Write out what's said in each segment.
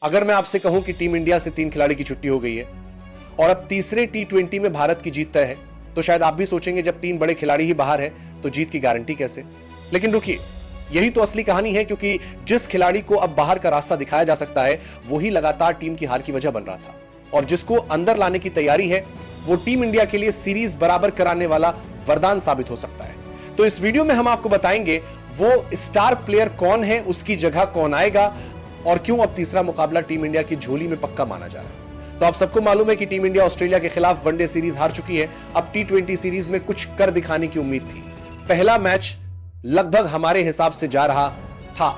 अगर मैं आपसे कहूं कि टीम इंडिया से 3 खिलाड़ी की छुट्टी हो गई है और अब तीसरे T20 में भारत की जीत तय है, तो शायद आप भी सोचेंगे जब 3 बड़े खिलाड़ी ही बाहर है तो जीत की गारंटी कैसे। लेकिन रुकिए, यही तो असली कहानी है, क्योंकि जिस खिलाड़ी को अब बाहर का रास्ता दिखाया जा सकता है वही लगातार टीम की हार की वजह बन रहा था, और जिसको अंदर लाने की तैयारी है वो टीम इंडिया के लिए सीरीज बराबर कराने वाला वरदान साबित हो सकता है। तो इस वीडियो में हम आपको बताएंगे वो स्टार प्लेयर कौन है, उसकी जगह कौन आएगा और क्यों अब तीसरा मुकाबला टीम इंडिया की झोली में पक्का माना जा रहा है। तो आप सबको मालूम है कि टीम इंडिया ऑस्ट्रेलिया के खिलाफ वनडे सीरीज हार चुकी है। अब T20 सीरीज में कुछ कर दिखाने की उम्मीद थी। पहला मैच लगभग हमारे हिसाब से जा रहा था,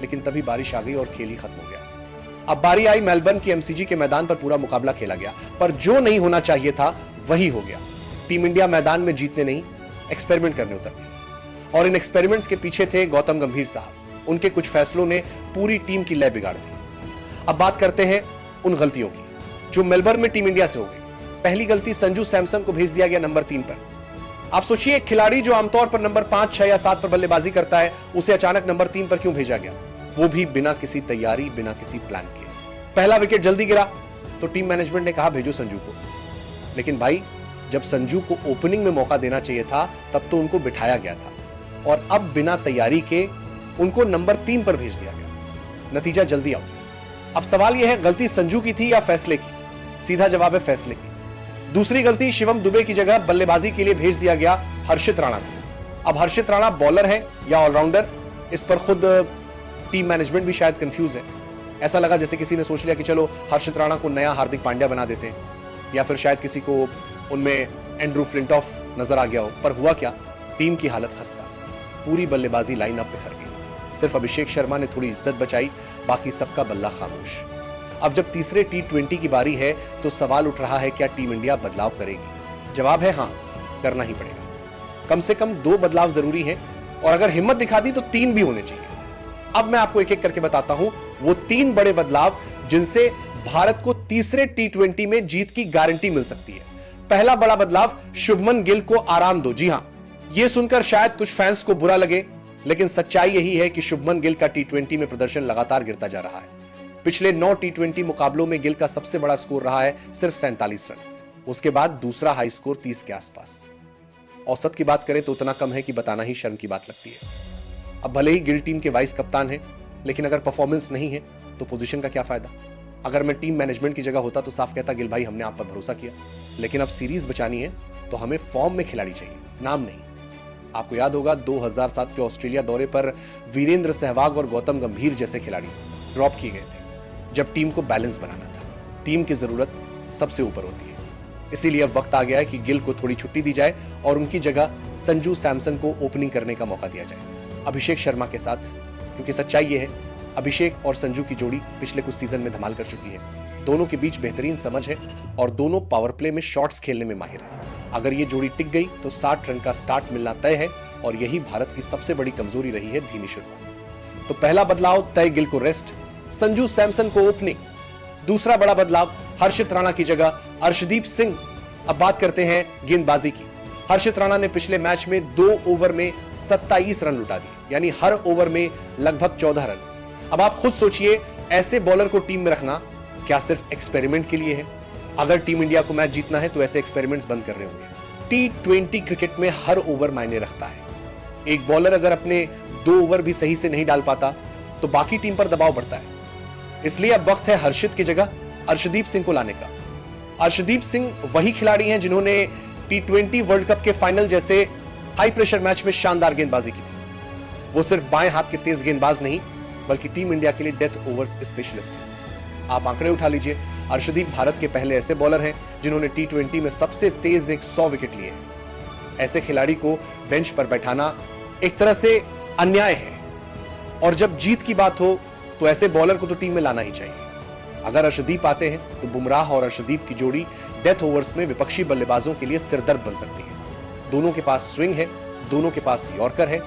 लेकिन तभी बारिश आ गई और खेल ही खत्म हो गया। अब बारी आई मेलबर्न की MCG के मैदान पर पूरा मुकाबला खेला गया, पर जो नहीं होना चाहिए था वही हो गया। टीम इंडिया मैदान में जीतने नहीं, एक्सपेरिमेंट करने उतर गई, और इन एक्सपेरिमेंट्स के पीछे थे गौतम गंभीर साहब। उनके कुछ फैसलों ने पूरी टीम की लय बिगाड़ दी। अब बात करते हैं उन गलतियों की जो मेलबर्न में टीम इंडिया से हो गई। पहली गलती, संजू सैमसन को भेज दिया गया नंबर 3 पर। आप सोचिए, एक खिलाड़ी जो आमतौर पर नंबर 5, 6 या 7 पर बल्लेबाजी करता है, उसे अचानक नंबर 3 पर क्यों भेजा गया, वो भी बिना किसी तैयारी, बिना किसी प्लान के। पहला विकेट जल्दी गिरा तो टीम मैनेजमेंट ने कहा भेजो संजू को, लेकिन भाई जब संजू को ओपनिंग में मौका देना चाहिए था तब तो उनको बिठाया गया था, और अब बिना तैयारी के उनको नंबर 3 पर भेज दिया गया। नतीजा जल्दी आउट। अब सवाल यह है, गलती संजू की थी या फैसले की? सीधा जवाब है फैसले की। दूसरी गलती, शिवम दुबे की जगह बल्लेबाजी के लिए भेज दिया गया हर्षित राणा को। अब हर्षित राणा बॉलर है या ऑलराउंडर, इस पर खुद टीम मैनेजमेंट भी शायद कंफ्यूज है। ऐसा लगा जैसे किसी ने सोच लिया कि चलो हर्षित राणा को नया हार्दिक पांड्या बना देते हैं, या फिर शायद किसी को उनमें एंड्रू फ्लिंटॉफ नजर आ गया हो। पर हुआ क्या, टीम की हालत खस्ता, पूरी बल्लेबाजी लाइनअप बिखर गई। सिर्फ अभिषेक शर्मा ने थोड़ी इज्जत बचाई, बाकी सबका बल्ला खामोश। अब जब तीसरे T20 की बारी है तो सवाल उठ रहा है, क्या टीम इंडिया बदलाव करेगी? जवाब है हाँ, करना ही पड़ेगा। कम से कम 2 बदलाव जरूरी हैं, और अगर हिम्मत दिखा दी तो 3 भी होने चाहिए। अब मैं आपको एक एक करके बताता हूं वो 3 बड़े बदलाव जिनसे भारत को तीसरे T20 में जीत की गारंटी मिल सकती है। पहला बड़ा बदलाव, शुभमन गिल को आराम दो। जी हां, यह सुनकर शायद कुछ फैंस को बुरा लगे, लेकिन सच्चाई यही है कि शुभमन गिल का T20 में प्रदर्शन लगातार गिरता जा रहा है। पिछले 9 T20 मुकाबलों में गिल का सबसे बड़ा स्कोर रहा है सिर्फ 47 रन। उसके बाद दूसरा हाई स्कोर 30 के आसपास। औसत की बात करें तो उतना कम है कि बताना ही शर्म की बात लगती है। अब भले ही गिल टीम के वाइस कप्तान है, लेकिन अगर परफॉर्मेंस नहीं है तो पोजीशन का क्या फायदा। अगर मैं टीम मैनेजमेंट की जगह होता तो साफ कहता, गिल भाई हमने आप पर भरोसा किया, लेकिन अब सीरीज बचानी है तो हमें फॉर्म में खिलाड़ी चाहिए, नाम नहीं। आपको याद होगा 2007 के ऑस्ट्रेलिया दौरे पर वीरेंद्र सहवाग और गौतम गंभीर जैसे खिलाड़ी ड्रॉप किए गए थे जब टीम को बैलेंस बनाना था। टीम की जरूरत सबसे ऊपर होती है, इसीलिए अब वक्त आ गया है कि गिल को थोड़ी छुट्टी दी जाए और उनकी जगह संजू सैमसन को ओपनिंग करने का मौका दिया जाए अभिषेक शर्मा के साथ। क्योंकि सच्चाई यह है, अभिषेक और संजू की जोड़ी पिछले कुछ सीजन में धमाल कर चुकी है। दोनों के बीच बेहतरीन समझ है और दोनों पावर प्ले में शॉट्स खेलने में माहिर है। अगर ये जोड़ी टिक गई तो 60 रन का स्टार्ट मिलना तय है, और यही भारत की सबसे बड़ी कमजोरी रही है, धीमी शुरुआत। तो पहला बदलाव तय, गिल को रेस्ट, संजू सैमसन को ओपनिंग। दूसरा बड़ा बदलाव, हर्षित राणा की जगह अर्शदीप सिंह। अब बात करते हैं गेंदबाजी की। हर्षित राणा ने पिछले मैच में 2 ओवर में 27 रन लुटा दिए, यानी हर ओवर में लगभग 14 रन। अब आप खुद सोचिए, ऐसे बॉलर को टीम में रखना क्या सिर्फ एक्सपेरिमेंट के लिए है? अगर टीम इंडिया को मैच जीतना है तो ऐसे एक्सपेरिमेंट्स बंद करने होंगे। T20 क्रिकेट में हर ओवर मायने रखता है। एक बॉलर अगर अपने 2 ओवर भी सही से नहीं डाल पाता तो बाकी टीम पर दबाव बढ़ता है। इसलिए अब वक्त है हर्षित की जगह अर्शदीप सिंह को लाने का। अर्शदीप सिंह वही खिलाड़ी हैं जिन्होंने T20 वर्ल्ड कप के फाइनल जैसे हाई प्रेशर मैच में शानदार गेंदबाजी की थी। वो सिर्फ बाएं हाथ के तेज गेंदबाज नहीं, बल्कि टीम इंडिया के लिए डेथ ओवर्स स्पेशलिस्ट हैं। आप आंकड़े उठा लीजिए, अर्शदीप भारत के पहले ऐसे बॉलर हैं जिन्होंने T20 में सबसे तेज 100 विकेट लिए हैं। ऐसे खिलाड़ी को बेंच पर बैठाना एक तरह से अन्याय है, और जब जीत की बात हो तो ऐसे बॉलर को तो टीम में लाना ही चाहिए। अगर अर्शदीप आते हैं तो बुमराह और अर्शदीप की जोड़ी डेथ ओवर्स में विपक्षी बल्लेबाजों के लिए सिरदर्द बन सकती है। दोनों के पास स्विंग है, दोनों के पास यॉर्कर है,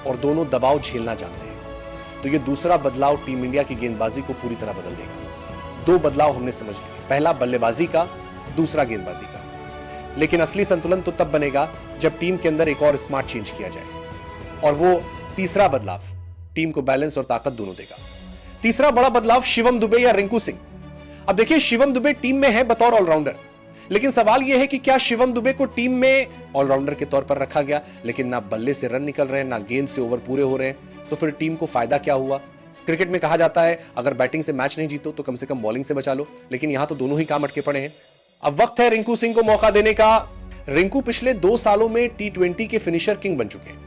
और दोनों दबाव झेलना जानते हैं। तो यह दूसरा बदलाव टीम इंडिया की गेंदबाजी को पूरी तरह बदल देगा। 2 बदलाव हमने समझ लिए, पहला बल्लेबाजी का, दूसरा गेंदबाजी का। लेकिन असली संतुलन तो तब बनेगा जब टीम के अंदर एक और स्मार्ट चेंज किया जाए, और वो तीसरा बदलाव टीम को बैलेंस और ताकत दोनों देगा। तीसरा बड़ा बदलाव शिवम दुबे या रिंकू सिंह। अब देखिए, शिवम दुबे टीम में है बतौर ऑलराउंडर, लेकिन सवाल यह है कि क्या शिवम दुबे को टीम में ऑलराउंडर के तौर पर रखा गया, लेकिन ना बल्ले से रन निकल रहे हैं, ना गेंद से ओवर पूरे हो रहे हैं, तो फिर टीम को फायदा क्या हुआ। क्रिकेट में कहा जाता है अगर बैटिंग से मैच नहीं जीतो तो कम से कम बॉलिंग से बचा लो, लेकिन यहां तो दोनों ही काम अटके पड़े हैं। अब वक्त है रिंकू सिंह को मौका देने का। रिंकू पिछले 2 सालों में T20 के फिनिशर किंग बन चुके हैं,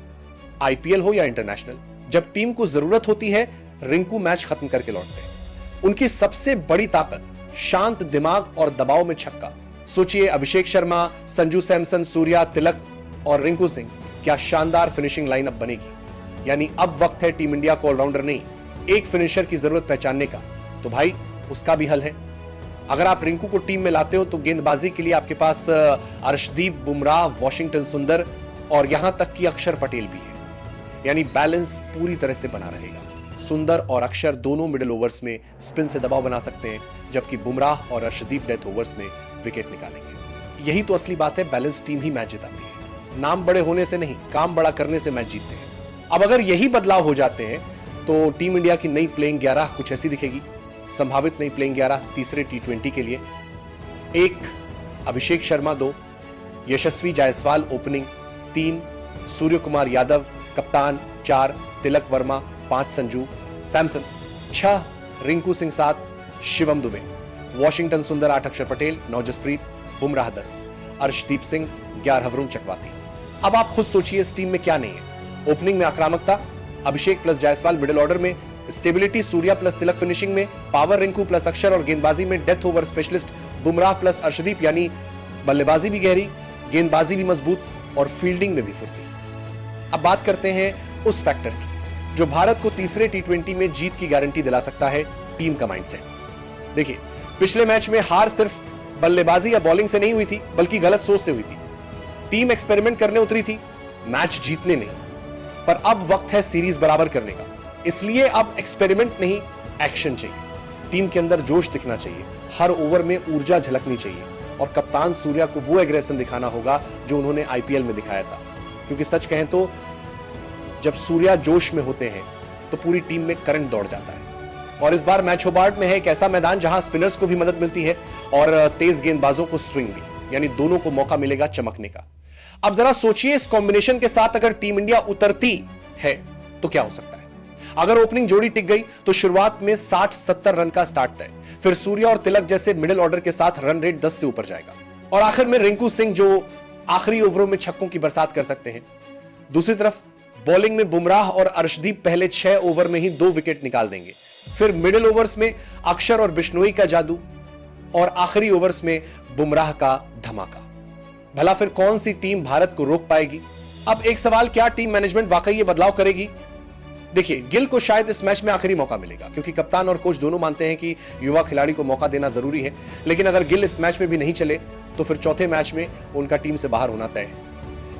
आईपीएल हो या इंटरनेशनल। जब टीम को जरूरत होती है, रिंकू मैच खत्म करके लौटते हैं। उनकी सबसे बड़ी ताकत शांत दिमाग और दबाव में छक्का। सोचिए, अभिषेक शर्मा, संजू सैमसन, सूर्या, तिलक और रिंकू सिंह, क्या शानदार फिनिशिंग लाइनअप बनेगी। यानी अब वक्त है टीम इंडिया को ऑलराउंडर नहीं, एक फिनिशर की जरूरत पहचानने का। तो भाई, उसका भी हल है। अगर आप रिंकू को टीम में लाते हो तो गेंदबाजी के लिए आपके पास अर्शदीप, बुमराह, वॉशिंगटन सुंदर और यहां तक कि अक्षर पटेल भी है। यानी बैलेंस पूरी तरह से बना रहेगा। सुंदर और अक्षर दोनों मिडिल ओवर्स में स्पिन से दबाव बना सकते हैं, जबकि बुमराह और अर्शदीप डेथ ओवर्स में विकेट निकालेंगे। यही तो असली बात है, बैलेंस टीम ही मैच जिताती है। नाम बड़े होने से नहीं, काम बड़ा करने से मैच जीतते हैं। अब अगर यही बदलाव हो जाते हैं तो टीम इंडिया की नई प्लेइंग 11 कुछ ऐसी दिखेगी। संभावित नई प्लेइंग 11 तीसरे T20 के लिए: 1 अभिषेक शर्मा, 2 यशस्वी जायसवाल ओपनिंग, 3 सूर्य कुमार यादव कप्तान, 4 तिलक वर्मा, 5 संजू सैमसन, 6 रिंकू सिंह, 7 शिवम दुबे, वॉशिंगटन सुंदर, 8 अक्षर पटेल, 9 जसप्रीत बुमराह, 10 अर्शदीप सिंह, 11 वरुण चक्रवर्ती। अब आप खुद सोचिए, इस टीम में क्या नहीं है। ओपनिंग में आक्रामकता अभिषेक प्लस जायसवाल, मिडिल ऑर्डर में स्टेबिलिटी सूर्या प्लस तिलक, फिनिशिंग में पावर रिंकू प्लस अक्षर और गेंदबाजी में death over specialist Bumrah plus Arshdeep. यानी बल्लेबाजी भी गहरी, गेंदबाजी भी मजबूत और फील्डिंग में भी फुर्ती। अब बात करते हैं उस फैक्टर की जो भारत को तीसरे T20 में जीत की गारंटी दिला सकता है, टीम का माइंडसेट। देखिए, पिछले मैच में हार सिर्फ बल्लेबाजी या बॉलिंग से नहीं हुई थी, बल्कि गलत सोच से हुई थी। टीम एक्सपेरिमेंट करने उतरी थी, मैच जीतने नहीं। पर अब वक्त है सीरीज बराबर करने का, इसलिए अब एक्सपेरिमेंट नहीं, एक्शन चाहिए। टीम के अंदर जोश दिखना चाहिए, हर ओवर में ऊर्जा झलकनी चाहिए और कप्तान सूर्या को वो एग्रेशन दिखाना होगा जो उन्होंने आईपीएल में दिखाया था। क्योंकि सच कहें तो जब सूर्या जोश में होते हैं तो पूरी टीम में करंट दौड़ जाता है। और इस बार मैच होबार्ट में है एक ऐसा मैदान जहां स्पिनर्स को भी मदद मिलती है और तेज गेंदबाजों को स्विंग भी, यानी दोनों को मौका मिलेगा चमकने का। अब जरा सोचिए, इस कॉम्बिनेशन के साथ अगर टीम इंडिया उतरती है तो क्या हो सकता है। अगर ओपनिंग जोड़ी टिक गई तो शुरुआत में 60-70 रन का स्टार्ट तय, फिर सूर्या और तिलक जैसे मिडिल ऑर्डर के साथ रन रेट 10 से ऊपर जाएगा, और आखिर में रिंकू सिंह जो आखिरी ओवरों में छक्कों की बरसात कर सकते हैं। दूसरी तरफ बॉलिंग में बुमराह और अर्शदीप पहले 6 ओवर में ही 2 विकेट निकाल देंगे, फिर मिडिल ओवर्स में अक्षर और बिश्नोई का जादू और आखिरी ओवर्स में बुमराह का धमाका। भला फिर कौन सी टीम भारत को रोक पाएगी। अब एक सवाल, क्या टीम मैनेजमेंट वाकई ये बदलाव करेगी। देखिए, गिल को शायद इस मैच में आखिरी मौका मिलेगा, क्योंकि कप्तान और कोच दोनों मानते हैं कि युवा खिलाड़ी को मौका देना जरूरी है। लेकिन अगर गिल इस मैच में भी नहीं चले तो फिर चौथे मैच में उनका टीम से बाहर होना तय है।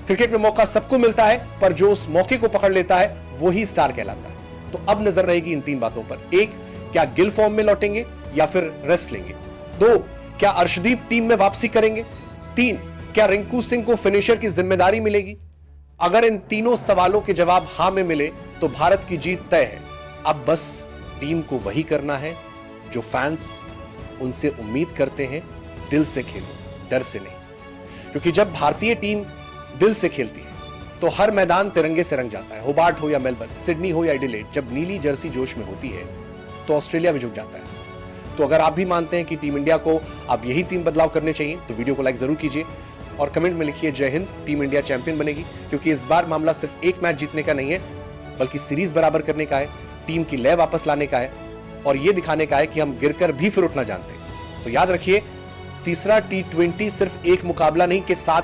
क्रिकेट में मौका सबको मिलता है, पर जो उस मौके को पकड़ लेता है वो ही स्टार कहलाता है। तो अब नजर रहेगी इन 3 बातों पर: 1, क्या गिल फॉर्म में लौटेंगे या फिर रेस्ट लेंगे। 2, क्या अर्शदीप टीम में वापसी करेंगे। 3, क्या रिंकू सिंह को फिनिशर की जिम्मेदारी मिलेगी। अगर इन तीनों सवालों के जवाब हां में मिले तो भारत की जीत तय है। अब बस टीम को वही करना है जो फैंस उनसे उम्मीद करते हैं, दिल से खेलो, डर से नहीं। क्योंकि जब भारतीय टीम दिल से खेलती है तो हर मैदान तिरंगे से रंग जाता है। होबार्ट हो या मेलबर्न, सिडनी हो या एडिलेड, जब नीली जर्सी जोश में होती है तो ऑस्ट्रेलिया भी झुक जाता है। तो अगर आप भी मानते हैं कि टीम इंडिया को अब यही 3 बदलाव करने चाहिए तो वीडियो को लाइक जरूर कीजिए और कमेंट में लिखिए जय हिंद, टीम इंडिया चैंपियन बनेगी। क्योंकि इस बार मामला सिर्फ एक मैच जीतने का नहीं है, बल्कि सीरीज बराबर करने का है, टीम की लय वापस लाने का है और यह दिखाने का है कि हम गिरकर भी फिर उठना जानते हैं। तो याद रखिए, तीसरा T20 सिर्फ एक मुकाबला नहीं के साथ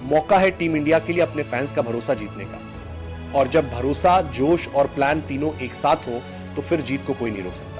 मौका है टीम इंडिया के लिए अपने फैंस का भरोसा जीतने का। और जब भरोसा, जोश और प्लान तीनों एक साथ हो तो फिर जीत को कोई नहीं रोक सकता।